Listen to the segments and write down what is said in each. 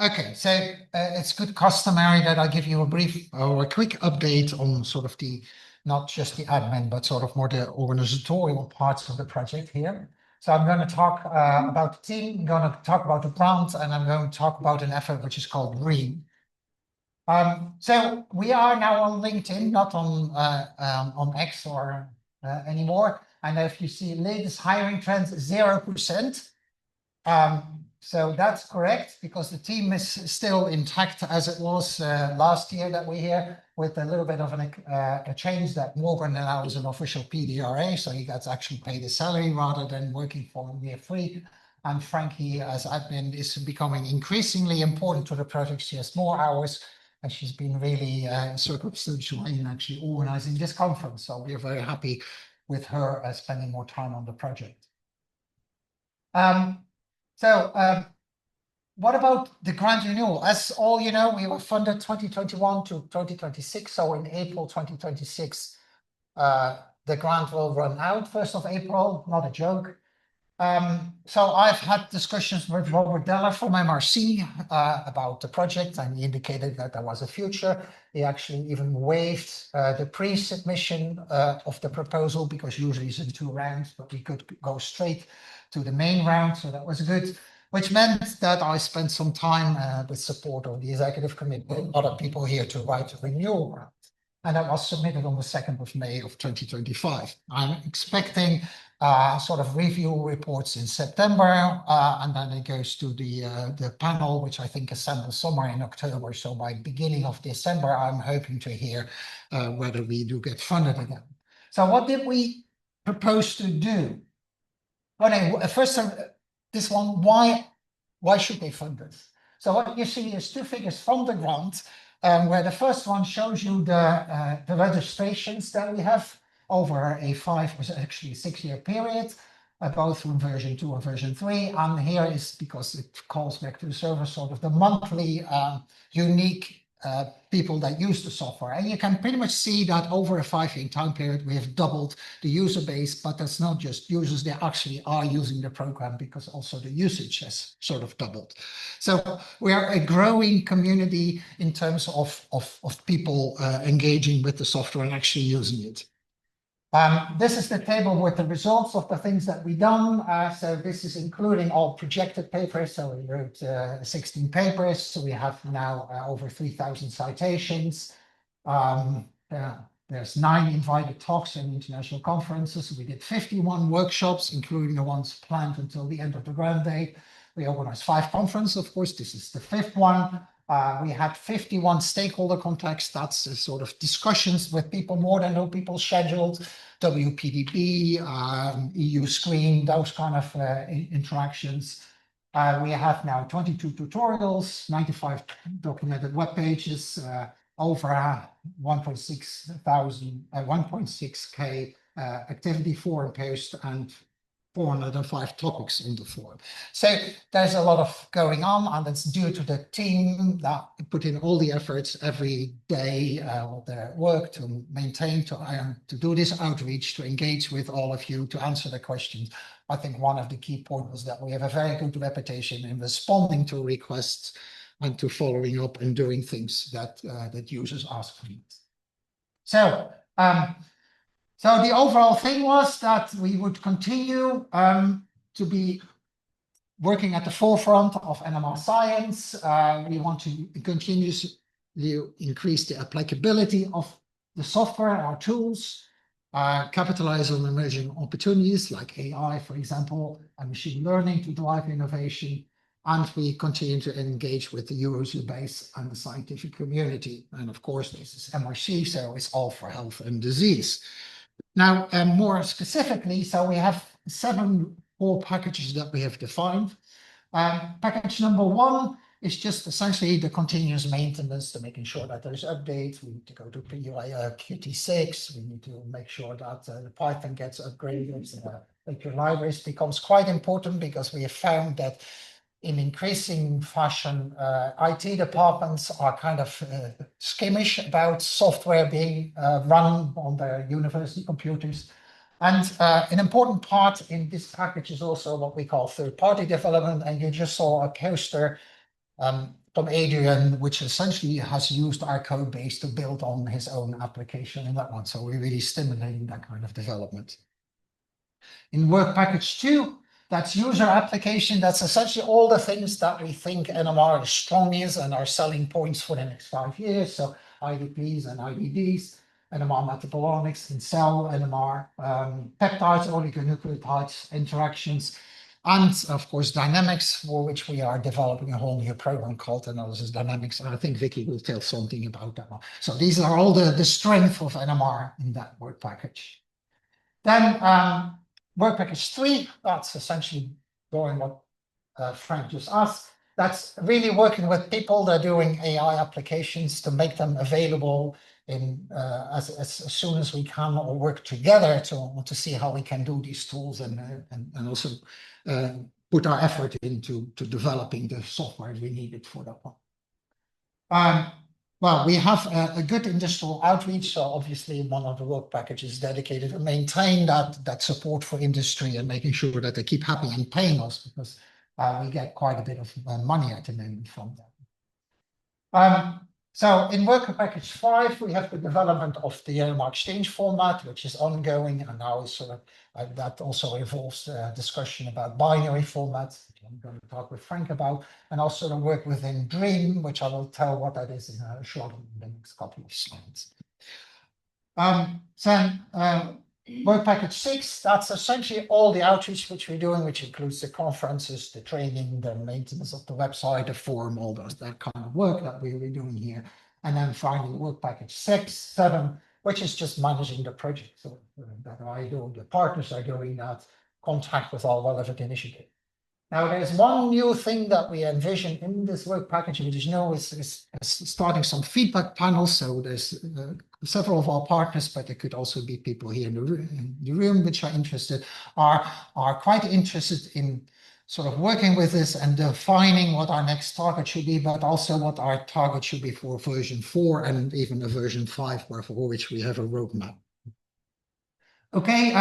Okay, so it's good customary that I give you a brief or a quick update on sort of not just the admin, but sort of more the organizational parts of the project here. So I'm going to talk about the team, I'm going to talk about the grant, and I'm going to talk about an effort which is called Green. So we are now on LinkedIn, not on X or anymore. And if you see latest hiring trends, 0%. So that's correct because the team is still intact as it was last year that we here, with a little bit of a change that Morgan now is an official PDRA, so he gets actually paid a salary rather than working for year free. And Frankie, as admin, is becoming increasingly important to the project. She has more hours, and she's been really circumstantial in actually organizing this conference. So we're very happy with her spending more time on the project. What about the grant renewal? As all you know, we were funded 2021 to 2026. So in April 2026, the grant will run out 1st of April, not a joke. So I've had discussions with Robert Deller from MRC about the project, and he indicated that there was a future. He actually even waived the pre-submission of the proposal because usually it's in 2 rounds, but we could go straight to the main round. So that was good, which meant that I spent some time with support of the executive committee and other people here to write a renewal grant. And that was submitted on the 2nd of May of 2025. I'm expecting sort of review reports in September, and then it goes to the panel, which I think assembles somewhere in October. So by beginning of December, I'm hoping to hear whether we do get funded again. So what did we propose to do? Okay, first, this one, why should they fund us? So what you see is 2 figures from the grant, where the first one shows you the registrations that we have over a 6-year period, both from version 2 and version 3. And here is, because it calls back to the server, sort of the monthly unique people that use the software. And you can pretty much see that over a 5-year time period, we have doubled the user base, but that's not just users, they actually are using the program because also the usage has sort of doubled. So we are a growing community in terms of people engaging with the software and actually using it. This is the table with the results of the things that we've done. So this is including all projected papers. So we wrote 16 papers. So we have now over 3,000 citations. There's 9 invited talks in international conferences. We did 51 workshops, including the ones planned until the end of the grant day. We organized 5 conferences. Of course, this is the 5th one. We had 51 stakeholder contacts. That's a sort of discussions with people, more than 2 people scheduled, WPDB, EU Screen, those kind of interactions. We have now 22 tutorials, 95 documented web pages, over 1.6K activity forum posts, and 405 topics on the forum. So there's a lot of going on, and it's due to the team that put in all the efforts every day, their work to maintain, to do this outreach, to engage with all of you, to answer the questions. I think one of the key points was that we have a very good reputation in responding to requests and to following up and doing things that users ask for. So the overall thing was that we would continue to be working at the forefront of NMR science. We want to continuously increase the applicability of the software, our tools, capitalize on emerging opportunities like AI, for example, and machine learning to drive innovation. And we continue to engage with the user base and the scientific community. And of course, this is MRC, so it's all for health and disease. Now, more specifically, so we have 7 core packages that we have defined. Package number 1 is just essentially the continuous maintenance, to making sure that there's updates. We need to go to QT6. We need to make sure that the Python gets upgraded. That your libraries becomes quite important, because we have found that in increasing fashion, IT departments are kind of skimmish about software being run on their university computers. And an important part in this package is also what we call third-party development. And you just saw a poster from Adrian, which essentially has used our code base to build on his own application in that one. So we're really stimulating that kind of development. In work package 2, that's user application. That's essentially all the things that we think NMR is strong is and are selling points for the next 5 years. So IDPs and IDDs, NMR metabolomics in cell, NMR, peptides, oligonucleotides, interactions, and of course dynamics, for which we are developing a whole new program called Analysis Dynamics. And I think Vicky will tell something about that one. So these are all the strength of NMR in that work package. Then work package 3, that's essentially going what Frank just asked. That's really working with people that are doing AI applications to make them available in as soon as we can, or work together to see how we can do these tools and also put our effort into developing the software we needed for that one. Well, we have a good industrial outreach, so obviously one of the work packages dedicated to maintain that support for industry and making sure that they keep happy and paying us, because we get quite a bit of money at the moment from them. So in work package 5, we have the development of the NMR exchange format, which is ongoing, and now is sort of that also involves discussion about binary formats, which I'm going to talk with Frank about, and also the work within Dream, which I will tell what that is in a short in the next couple of slides. Work package 6, that's essentially all the outreach which we're doing, which includes the conferences, the training, the maintenance of the website, the forum, all that kind of work that we're doing here. And then finally, work package 7, which is just managing the project. So that I do, the partners are doing that, contact with all relevant initiatives. Now, there's one new thing that we envision in this work package, which is new, is starting some feedback panels. So there's several of our partners, but there could also be people here in the room which are interested, are quite interested in sort of working with this and defining what our next target should be, but also what our target should be for version 4 and even a version 5, for which we have a roadmap. Okay,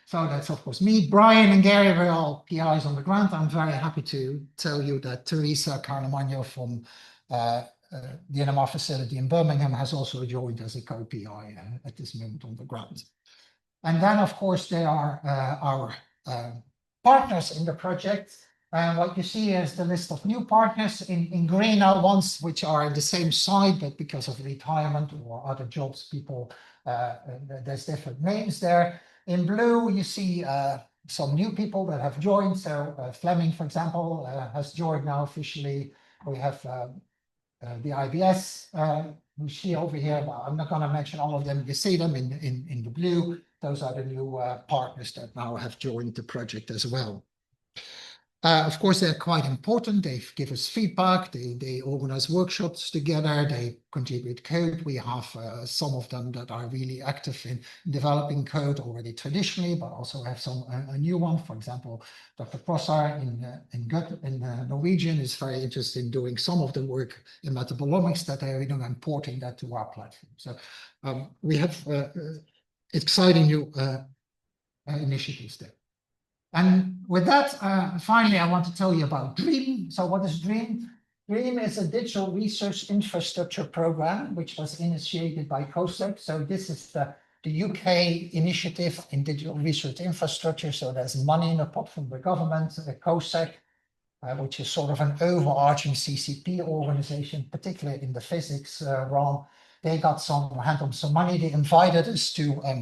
so that's of course me, Brian and Gary, we're all PIs on the grant. I'm very happy to tell you that Teresa Carlamagno from the NMR facility in Birmingham has also joined as a co-PI at this moment on the grant. And then of course there are our partners in the project. And what you see is the list of new partners. In green are ones which are in the same site, but because of retirement or other jobs, people, there's different names there. In blue, you see some new people that have joined. So Fleming, for example, has joined now officially. We have the IBS, you see over here. Well, I'm not going to mention all of them. You see them in the blue. Those are the new partners that now have joined the project as well. Of course, they're quite important. They give us feedback. They organize workshops together. They contribute code. We have some of them that are really active in developing code already traditionally, but also have a new one. For example, Dr. Prossar in Norwegian is very interested in doing some of the work in metabolomics that they're doing and porting that to our platform. So we have exciting new initiatives there. And with that, finally, I want to tell you about Dream. So what is Dream? Dream is a digital research infrastructure program, which was initiated by COSEC. So this is the UK initiative in digital research infrastructure. So there's money in the pot from the government, COSEC, which is sort of an overarching CCP organization, particularly in the physics realm. They got some hand on some money. They invited us to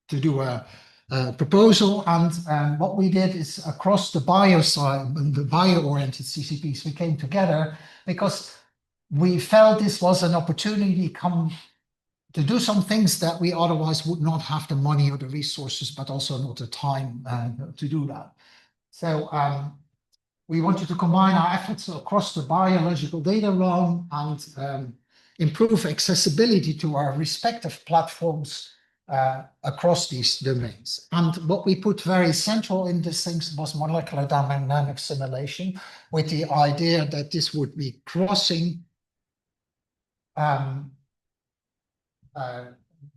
do a proposal, and what we did is across the bio side, the bio-oriented CCPs, we came together because we felt this was an opportunity to do some things that we otherwise would not have the money or the resources, but also not the time to do that. So we wanted to combine our efforts across the biological data realm and improve accessibility to our respective platforms across these domains. And what we put very central in these things was molecular dynamic simulation, with the idea that this would be crossing,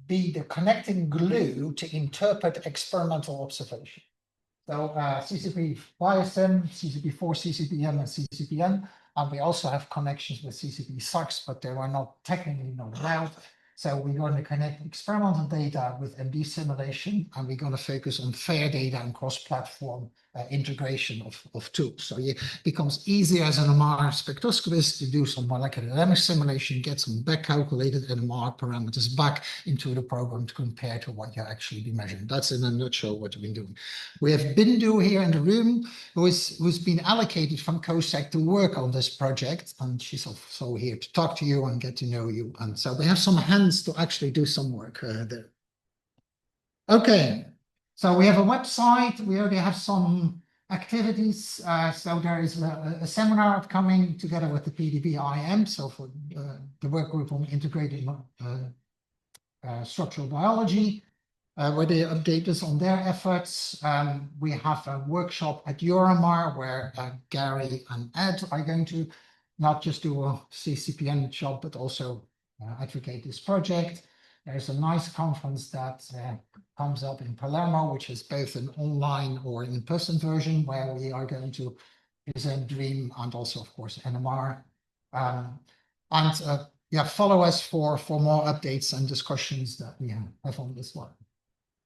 be the connecting glue to interpret experimental observation. So CCP Vuister, CCP4, CCPN, and CCPN. And we also have connections with CCP SACs, but they were not technically not allowed. So we're going to connect experimental data with MD simulation, and we're going to focus on fair data and cross-platform integration of tools. So it becomes easier as an NMR spectroscopist to do some molecular dynamics simulation, get some back calculated NMR parameters back into the program to compare to what you actually be measuring. That's in a nutshell what we've been doing. We have Bindu here in the room, who's been allocated from COSAC to work on this project, and she's also here to talk to you and get to know you. And so we have some hands to actually do some work there. Okay, so we have a website. We already have some activities. So there is a seminar upcoming together with the PDB-IM, so for the work group on integrated structural biology, where they update us on their efforts. We have a workshop at Euromar where Gary and Ed are going to not just do a CCPN job, but also advocate this project. There's a nice conference that comes up in Palermo, which is both an online or an in-person version, where we are going to present DREAM and also, of course, NMR. Yeah, follow us for more updates and discussions that we have on this one.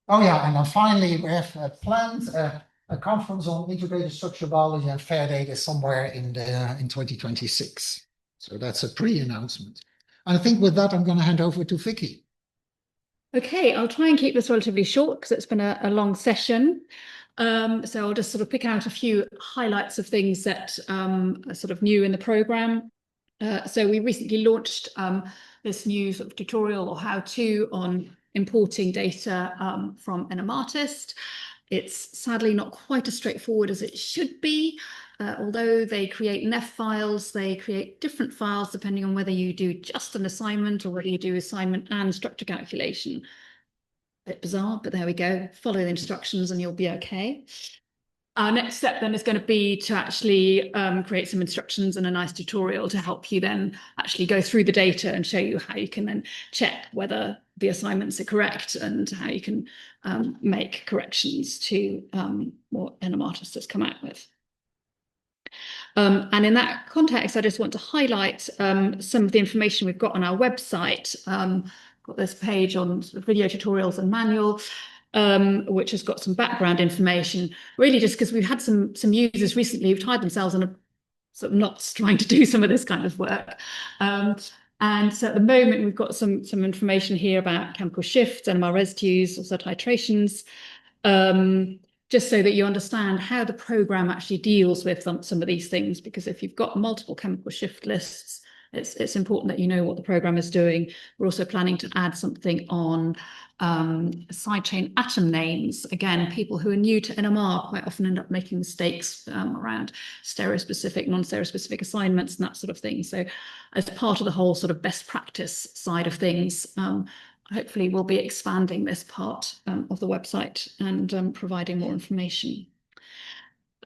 Oh yeah, and then finally we have planned a conference on integrated structural biology and fair data somewhere in 2026. So that's a pre-announcement. And I think with that, I'm going to hand over to Vicky. Okay, I'll try and keep this relatively short because it's been a long session. So I'll just sort of pick out a few highlights of things that are sort of new in the program. So we recently launched this new sort of tutorial or how-to on importing data from NMRtist. It's sadly not quite as straightforward as it should be. Although they create NEF files, they create different files depending on whether you do just an assignment or whether you do assignment and structure calculation. A bit bizarre, but there we go. Follow the instructions and you'll be okay. Our next step then is going to be to actually create some instructions and a nice tutorial to help you then actually go through the data and show you how you can then check whether the assignments are correct and how you can make corrections to what NMRtist has come out with. And in that context, I just want to highlight some of the information we've got on our website. Got this page on sort of video tutorials and manual, which has got some background information, really just because we've had some users recently who've tied themselves in a sort of knots trying to do some of this kind of work. And so at the moment, we've got some information here about chemical shifts, NMR residues, also titrations, just so that you understand how the program actually deals with some of these things, because if you've got multiple chemical shift lists, it's important that you know what the program is doing. We're also planning to add something on side chain atom names. Again, people who are new to NMR quite often end up making mistakes around stereospecific, non-stereospecific assignments and that sort of thing. So as part of the whole sort of best practice side of things, hopefully we'll be expanding this part of the website and providing more information.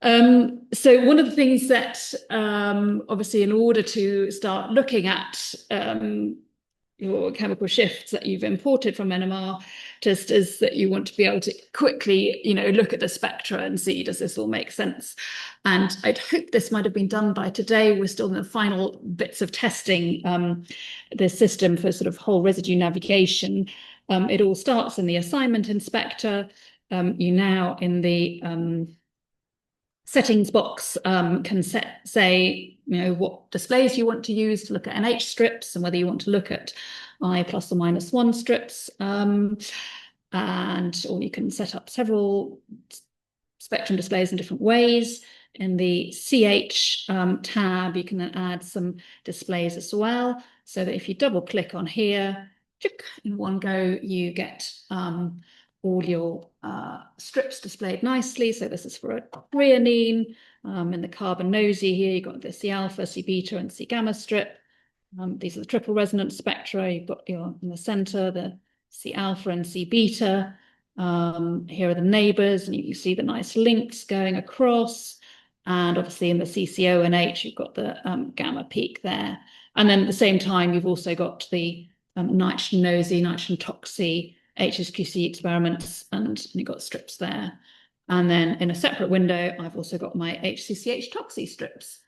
So one of the things that obviously in order to start looking at your chemical shifts that you've imported from NMR, just is that you want to be able to quickly, look at the spectra and see, does this all make sense? And I'd hope this might have been done by today. We're still in the final bits of testing the system for sort of whole residue navigation. It all starts in the assignment inspector. You now in the settings box can say, what displays you want to use to look at NH strips and whether you want to look at I plus or minus 1 strips. Or you can set up several spectrum displays in different ways. In the CH tab, you can then add some displays as well, so that if you double click on here, in one go, you get all your strips displayed nicely. So this is for a threonine. In the carbon nosy here, you've got the C alpha, C beta, and C gamma strip. These are the triple resonance spectra. You've got in the center, the C alpha and C beta. Here are the neighbors, and you see the nice links going across. And obviously in the CCONH, you've got the gamma peak there. And then at the same time, you've also got the nitrogen nosy, nitrogen toxy, HSQC experiments, and you've got strips there. And then in a separate window, I've also got my HCCH toxi strips.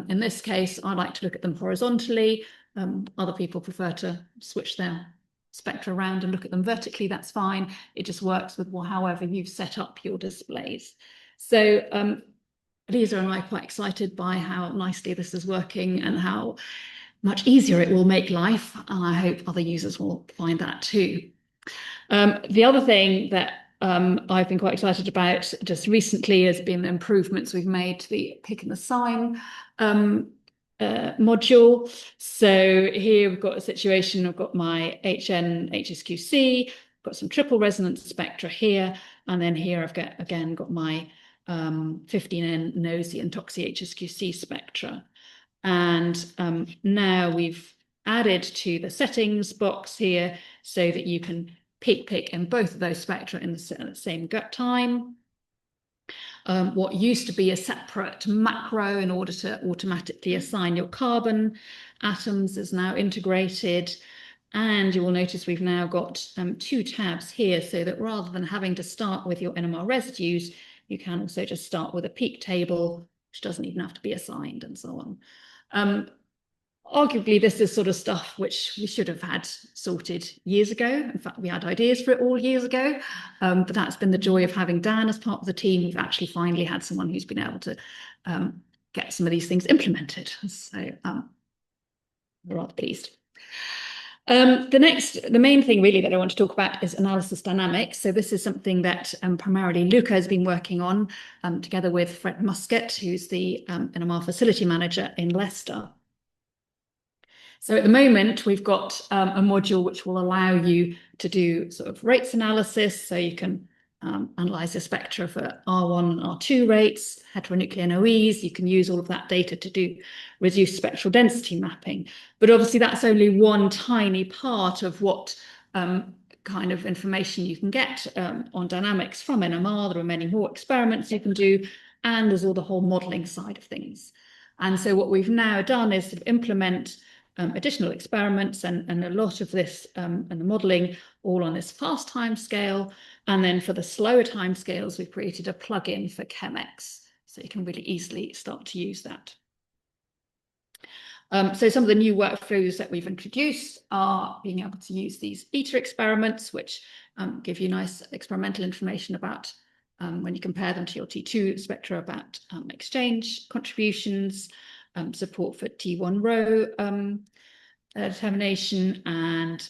In this case, I like to look at them horizontally. Other people prefer to switch their spectra around and look at them vertically. That's fine. It just works with however you've set up your displays. So Lisa and I are quite excited by how nicely this is working and how much easier it will make life. And I hope other users will find that too. The other thing that I've been quite excited about just recently has been the improvements we've made to the pick and assign module. So here we've got a situation, I've got my HN HSQC, got some triple resonance spectra here, and then here I've got my 15N NOSI and TOXI HSQC spectra. And now we've added to the settings box here so that you can pick in both of those spectra in the same gut time. What used to be a separate macro in order to automatically assign your carbon atoms is now integrated. And you will notice we've now got 2 tabs here so that rather than having to start with your NMR residues, you can also just start with a peak table, which doesn't even have to be assigned and so on. Arguably, this is sort of stuff which we should have had sorted years ago. In fact, we had ideas for it all years ago, but that's been the joy of having Dan as part of the team. We've actually finally had someone who's been able to get some of these things implemented. So we're rather pleased. The main thing really that I want to talk about is analysis dynamics. So this is something that primarily Luca has been working on together with Fred Muscat, who's the NMR facility manager in Leicester. So at the moment, we've got a module which will allow you to do sort of rates analysis. So you can analyze the spectra for R1 and R2 rates, heteronuclear NOEs. You can use all of that data to do reduced spectral density mapping. But obviously, that's only one tiny part of what kind of information you can get on dynamics from NMR. There are many more experiments you can do, and there's all the whole modeling side of things. And so what we've now done is to implement additional experiments and a lot of this and the modelling all on this fast time scale. And then for the slower time scales, we've created a plugin for Chemex. So you can really easily start to use that. So some of the new workflows that we've introduced are being able to use these beta experiments, which give you nice experimental information about when you compare them to your T2 spectra about exchange contributions, support for T1 row determination, and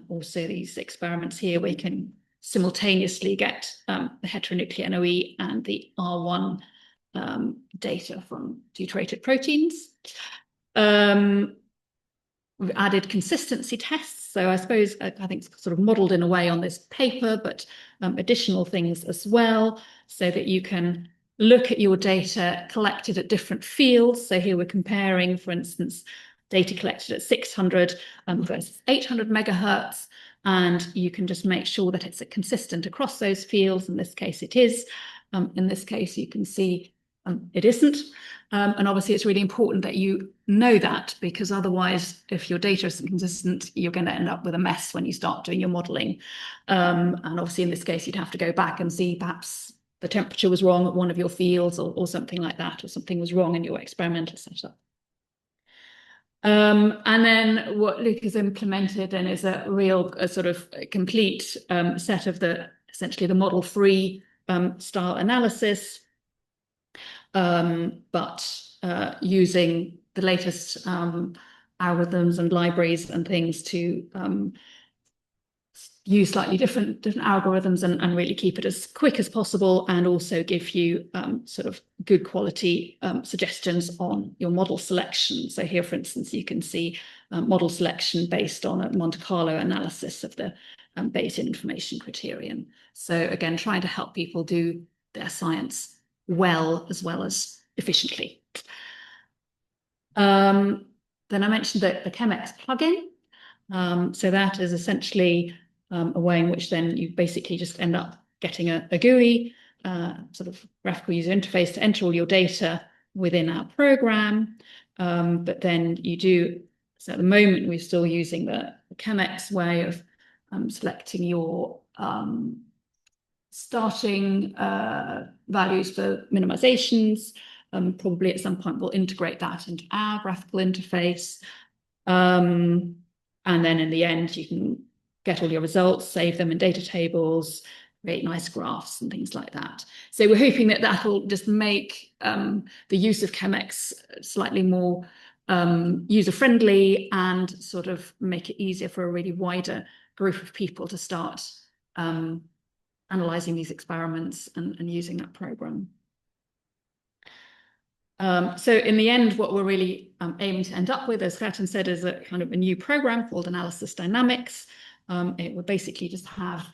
also these experiments here where you can simultaneously get the heteronuclear NOE and the R1 data from deuterated proteins. We've added consistency tests. So I suppose I think it's sort of modeled in a way on this paper, but additional things as well, so that you can look at your data collected at different fields. So here we're comparing, for instance, data collected at 600 versus 800 megahertz. And you can just make sure that it's consistent across those fields. In this case, it is. In this case, you can see it isn't. And obviously, it's really important that you know that, because otherwise, if your data isn't consistent, you're going to end up with a mess when you start doing your modeling. And obviously, in this case, you'd have to go back and see perhaps the temperature was wrong at one of your fields or something like that, or something was wrong in your experimental setup. And then what Luke has implemented and is a sort of complete set of essentially the model-free style analysis, but using the latest algorithms and libraries and things to use slightly different algorithms and really keep it as quick as possible, and also give you sort of good quality suggestions on your model selection. So here, for instance, you can see model selection based on a Monte Carlo analysis of the Bayesian information criterion. So again, trying to help people do their science well as efficiently. Then I mentioned the Chemex plugin. So that is essentially a way in which then you basically just end up getting a GUI, sort of graphical user interface to enter all your data within our program. But then you do, so at the moment, we're still using the Chemex way of selecting your starting values for minimizations. Probably at some point we'll integrate that into our graphical interface. And then in the end, you can get all your results, save them in data tables, create nice graphs and things like that. So we're hoping that that'll just make the use of ChemX slightly more user-friendly and sort of make it easier for a really wider group of people to start analysing these experiments and using that program. So in the end, what we're really aiming to end up with, as Geerten said, is a kind of a new program called Analysis Dynamics. It would basically just have,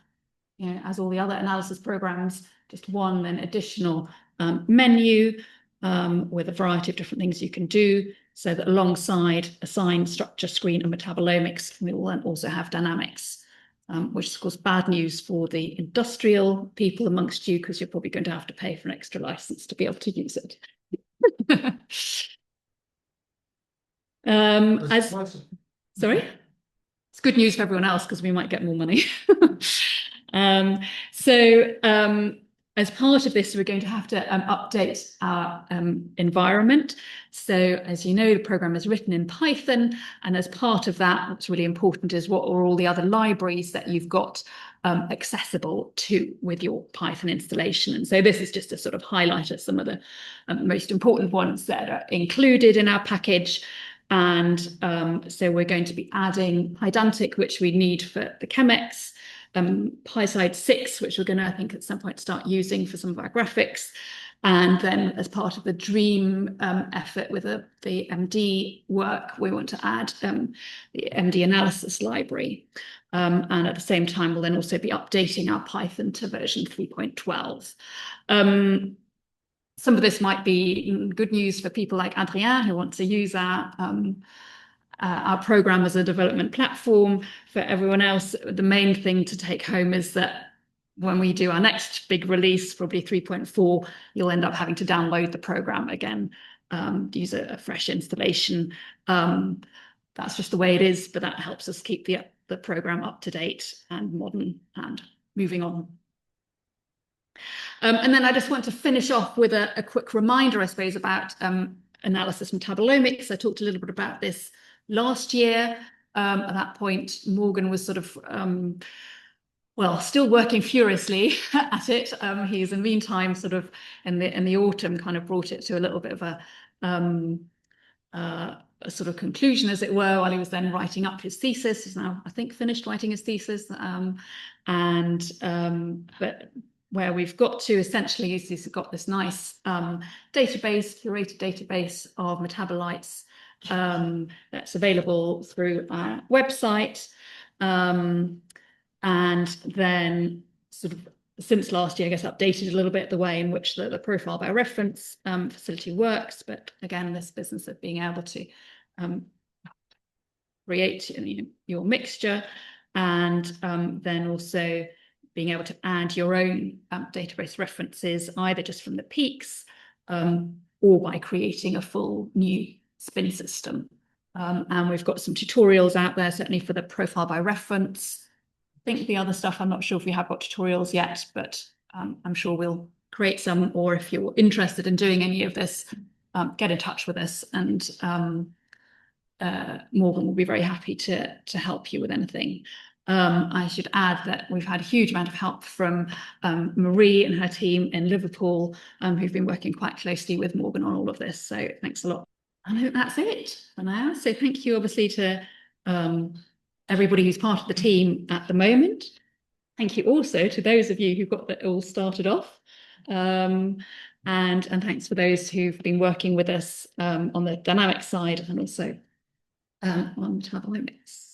you know, as all the other analysis programs, just one then additional menu with a variety of different things you can do, so that alongside assign, structure, screen, and metabolomics, we will then also have dynamics, which is of course bad news for the industrial people amongst you, because you're probably going to have to pay for an extra license to be able to use it. Sorry? It's good news for everyone else because we might get more money. As part of this, we're going to have to update our environment. So as you know, the program is written in Python, and as part of that, what's really important is what are all the other libraries that you've got accessible to with your Python installation. And so this is just to sort of highlight some of the most important ones that are included in our package. And so we're going to be adding Pydantic, which we need for the ChemX, PySide 6, which we're going to, I think, at some point start using for some of our graphics. And then as part of the DREAM effort with the MD work, we want to add the MD analysis library. And at the same time, we'll then also be updating our Python to version 3.12. Some of this might be good news for people like Adrien, who want to use our program as a development platform. For everyone else, the main thing to take home is that when we do our next big release, probably 3.4, you'll end up having to download the program again, use a fresh installation. That's just the way it is, but that helps us keep the program up to date and modern and moving on. And then I just want to finish off with a quick reminder, I suppose, about analysis metabolomics. I talked a little bit about this last year. At that point, Morgan was sort of, well, still working furiously at it. He's in the meantime sort of in the autumn kind of brought it to a little bit of a sort of conclusion, as it were, while he was then writing up his thesis. He's now, I think, finished writing his thesis. But where we've got to essentially is he's got this nice database, curated database of metabolites that's available through our website. And then sort of since last year, I guess, updated a little bit the way in which the profile by reference facility works. But again, this business of being able to create your mixture and then also being able to add your own database references, either just from the peaks or by creating a full new spin system. And we've got some tutorials out there, certainly for the profile by reference. I think the other stuff, I'm not sure if we have got tutorials yet, but I'm sure we'll create some, or if you're interested in doing any of this, get in touch with us, and Morgan will be very happy to help you with anything. I should add that we've had a huge amount of help from Marie and her team in Liverpool, who've been working quite closely with Morgan on all of this. So thanks a lot. I think that's it for now. So thank you, obviously, to everybody who's part of the team at the moment. Thank you also to those of you who got that all started off. And thanks for those who've been working with us on the dynamic side and also on metabolomics.